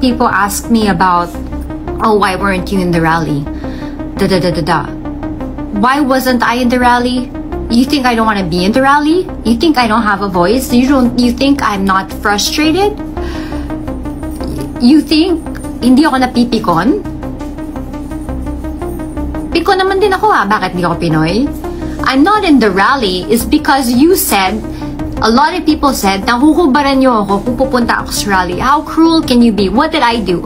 people ask me about, oh, why weren't you in the rally? Why wasn't I in the rally? You think I don't want to be in the rally? You think I don't have a voice? You think I'm not frustrated? You think hindi ako napipikon? Pikon naman din ako bakit di ako Pinoy? I'm not in the rally is because you said, a lot of people said, nahuhubaran niyo ako kung pupunta ako sa rally. How cruel can you be? What did I do?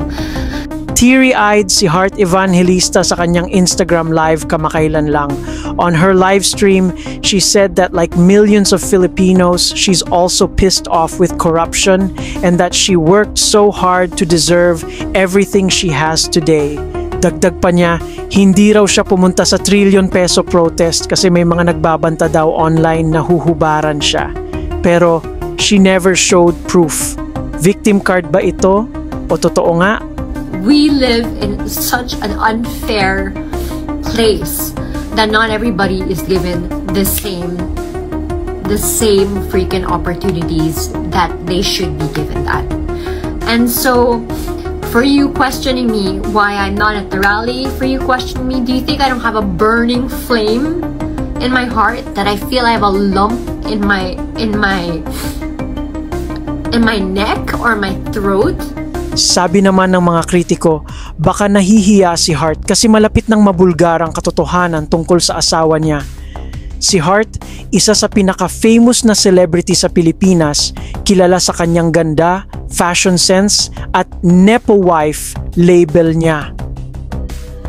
Teary-eyed si Heart Evangelista sa kanyang Instagram live kamakailan lang. On her live stream, she said that like millions of Filipinos, she's also pissed off with corruption and that she worked so hard to deserve everything she has today. Dagdag pa niya, hindi raw siya pumunta sa trillion-peso protest kasi may mga nagbabanta daw online na huhubaran siya. Pero she never showed proof. Victim card ba ito? O totoo nga? We live in such an unfair place that not everybody is given the same freaking opportunities that they should be given that. And so, for you questioning me why I'm not at the rally, for you questioning me, do you think I don't have a burning flame in my heart, that I feel I have a lump in my neck or my throat? Sabi naman ng mga kritiko, baka nahihiya si Heart kasi malapit ng mabulgar ang katotohanan tungkol sa asawa niya. Si Heart, isa sa pinaka-famous na celebrity sa Pilipinas, kilala sa kanyang ganda, fashion sense, at Nepo wife label niya.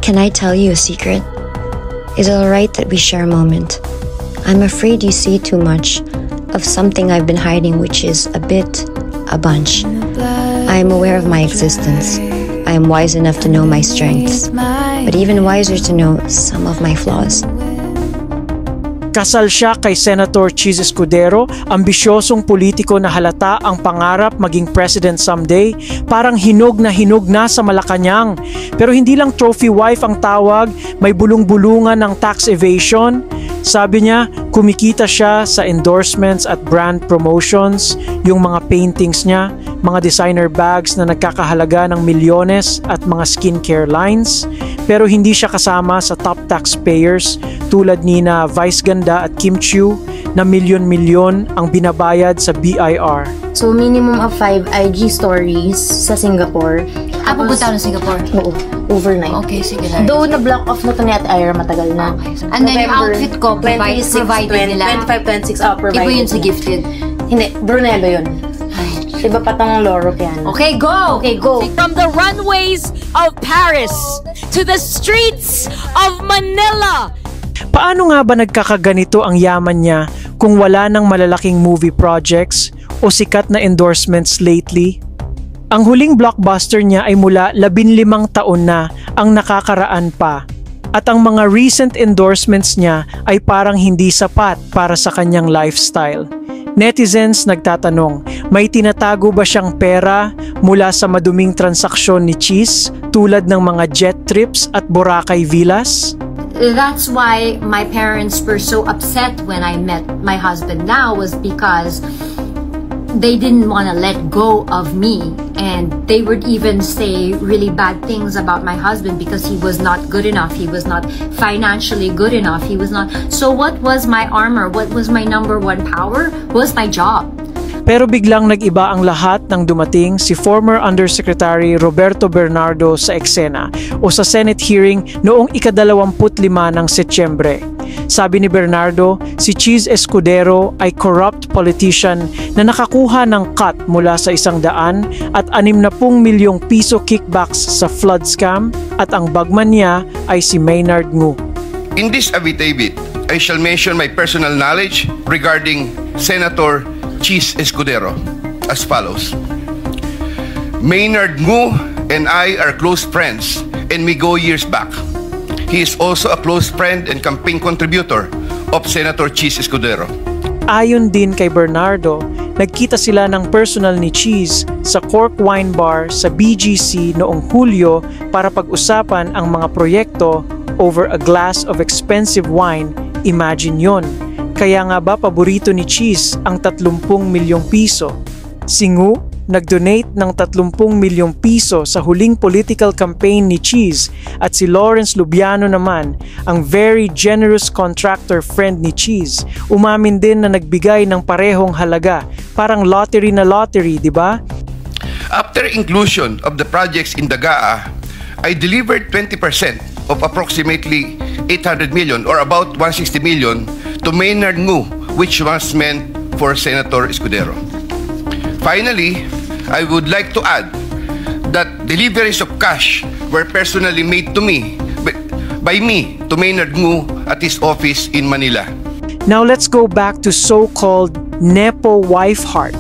Can I tell you a secret? Is it alright that we share a moment? I'm afraid you see too much of something I've been hiding, which is a bunch. I am aware of my existence. I am wise enough to know my strengths, but even wiser to know some of my flaws. Kasal siya kay Senator Cheese Escudero, ambisyosong politiko na halata ang pangarap maging president someday, parang hinog na sa Malacanang. Pero hindi lang trophy wife ang tawag, may bulong-bulungan ng tax evasion. Sabi niya, kumikita siya sa endorsements at brand promotions, yung mga paintings niya, mga designer bags na nagkakahalaga ng milyones at mga skincare lines. Pero hindi siya kasama sa top taxpayers tulad ni na Vice Ganda at Kim Chiu na milyon-milyon ang binabayad sa BIR. So minimum of 5 IG stories sa Singapore. Pupunta ako ng Singapore? Oo, overnight. Okay, sige na. Though na-block off na to ni Ate Ira matagal na. Okay. And then yung outfit ko, provided nila. 25, 26, provided. Iba yun sa gifted. Hindi, Brunello yun. Iba pa tong Loro Piano. Okay, go! Okay, go! From the runways of Paris to the streets of Manila. Paano nga ba nagkakaganito ang yaman niya kung wala ng malalaking movie projects o sikat na endorsements lately? Ang huling blockbuster niya ay mula 15 taon na ang nakakaraan pa. At ang mga recent endorsements niya ay parang hindi sapat para sa kanyang lifestyle. Netizens nagtatanong, may tinatago ba siyang pera mula sa maduming transaksyon ni Cheese tulad ng mga jet trips at Boracay villas? That's why my parents were so upset when I met my husband now, was because they didn't want to let go of me, and they would even say really bad things about my husband because he was not good enough, he was not financially good enough, he was not. So what was my armor? What was my number one power? Was my job. Pero biglang nag-iba ang lahat nang dumating si former Undersecretary Roberto Bernardo sa eksena o sa Senate hearing noong ika-25 ng Setyembre. Sabi ni Bernardo, si Cheese Escudero ay corrupt politician na nakakuha ng cut mula sa 100 at 60 milyong piso kickbacks sa flood scam at ang bagman niya ay si Maynard Ngu. In this affidavit, I shall mention my personal knowledge regarding Senator Cheese Escudero as follows. Maynard Ngu and I are close friends and we go years back. He is also a close friend and campaign contributor of Senator Cheese Escudero. Ayon din kay Bernardo, nagkita sila ng personal ni Cheese sa Cork Wine Bar sa BGC noong Hulyo para pag-usapan ang mga proyekto over a glass of expensive wine. Imagine yon. Kaya nga ba paborito ni Cheese ang 30 milyong piso? Si Ngu, nag-donate ng 30 milyong piso sa huling political campaign ni Cheese at si Lawrence Lubiano naman, ang very generous contractor friend ni Cheese, umamin din na nagbigay ng parehong halaga, parang lottery na lottery, di ba? After inclusion of the projects in Dagaa, I delivered 20% of approximately 800 million or about 160 million to Maynard Ngu, which was meant for Senator Escudero. Finally, I would like to add that deliveries of cash were personally made to me by me to Maynard Ngu at his office in Manila. Now let's go back to so-called Nepo wife heart.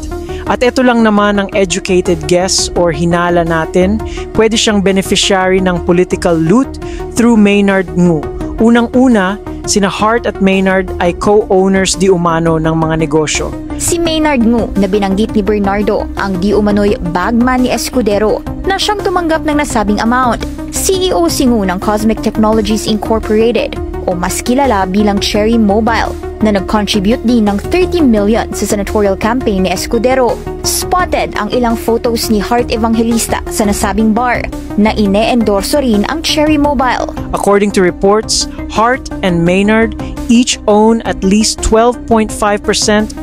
At ito lang naman ang educated guess or hinala natin, pwede siyang beneficiary ng political loot through Maynard Ngu. Unang-una, sina Hart at Maynard ay co-owners di umano ng mga negosyo. Si Maynard Ngu na binanggit ni Bernardo ang di umano'y bagman ni Escudero na siyang tumanggap ng nasabing amount. CEO si Ngu ng Cosmic Technologies Incorporated o mas kilala bilang Cherry Mobile na nag-contribute din ng 30 million sa senatorial campaign ni Escudero. Spotted ang ilang photos ni Hart Evangelista sa nasabing bar na ine-endorso rin ang Cherry Mobile. According to reports, Hart and Maynard each own at least 12.5%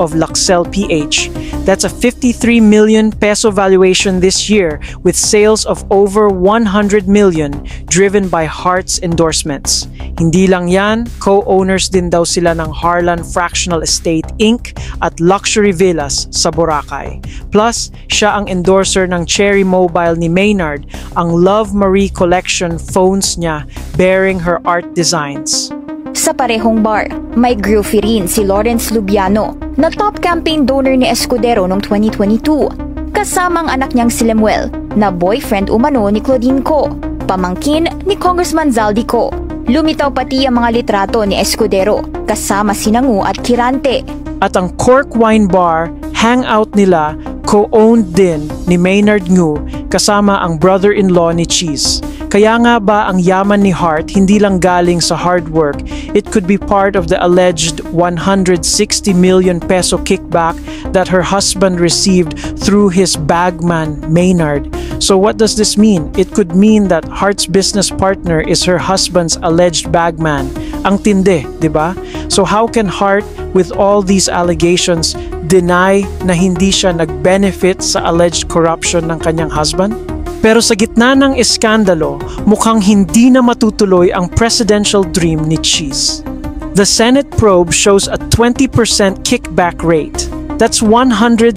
of Luxel PH. That's a 53 million peso valuation this year with sales of over 100 million driven by Hart's endorsements. Hindi lang yan, co-owners din daw sila ng Harlan Fractional Estate Inc. at Luxury Villas sa Boracay. Plus, siya ang endorser ng Cherry Mobile ni Maynard, ang Love Marie Collection phones niya bearing her art designs. Sa parehong bar, may groupie rin si Lawrence Lubiano na top campaign donor ni Escudero noong 2022, kasamang anak niyang si Lemuel na boyfriend umano ni Claudine Co, pamangkin ni Congressman Zaldi Co. Lumitaw pati ang mga litrato ni Escudero kasama sina Ngu at Kirante. At ang Cork Wine Bar, hangout nila, co-owned din ni Maynard Ngu kasama ang brother-in-law ni Cheese. Kaya nga ba ang yaman ni Hart hindi lang galing sa hard work, it could be part of the alleged 160 million peso kickback that her husband received through his bagman Maynard. So what does this mean? It could mean that Hart's business partner is her husband's alleged bagman. Ang tindi, di ba? So how can Hart, with all these allegations, deny na hindi siya nag-benefit sa alleged corruption ng kanyang husband? Pero sa gitna ng iskandalo, mukhang hindi na matutuloy ang presidential dream ni Cheese. The Senate probe shows a 20% kickback rate. That's 160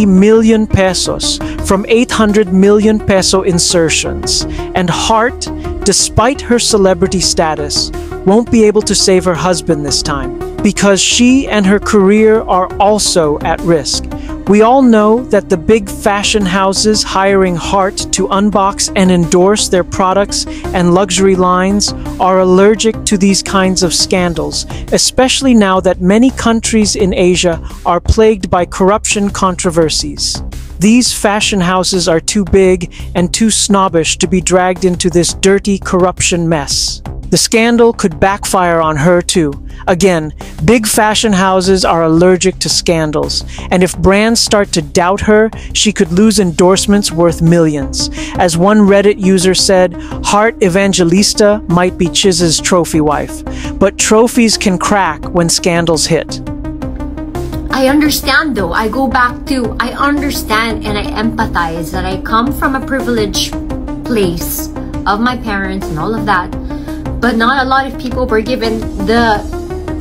million pesos from 800 million peso insertions. And Hart, despite her celebrity status, won't be able to save her husband this time because she and her career are also at risk. We all know that the big fashion houses hiring Hart to unbox and endorse their products and luxury lines are allergic to these kinds of scandals, especially now that many countries in Asia are plagued by corruption controversies. These fashion houses are too big and too snobbish to be dragged into this dirty corruption mess. The scandal could backfire on her too. Again, big fashion houses are allergic to scandals, and if brands start to doubt her, she could lose endorsements worth millions. As one Reddit user said, Hart Evangelista might be Chiz's trophy wife, but trophies can crack when scandals hit. I understand though. I understand and I empathize that I come from a privileged place of my parents and all of that. But not a lot of people were given the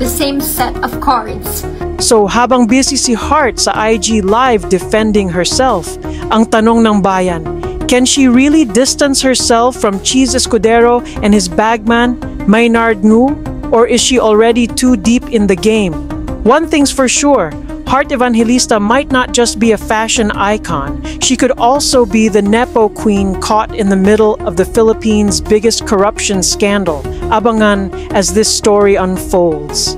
same set of cards. So habang busy si Hart sa IG Live defending herself, ang tanong ng bayan, can she really distance herself from Cheese Escudero and his bagman, Maynard Ngu? Or is she already too deep in the game? One thing's for sure, Hart Evangelista might not just be a fashion icon, she could also be the Nepo queen caught in the middle of the Philippines' biggest corruption scandal. Abangan as this story unfolds.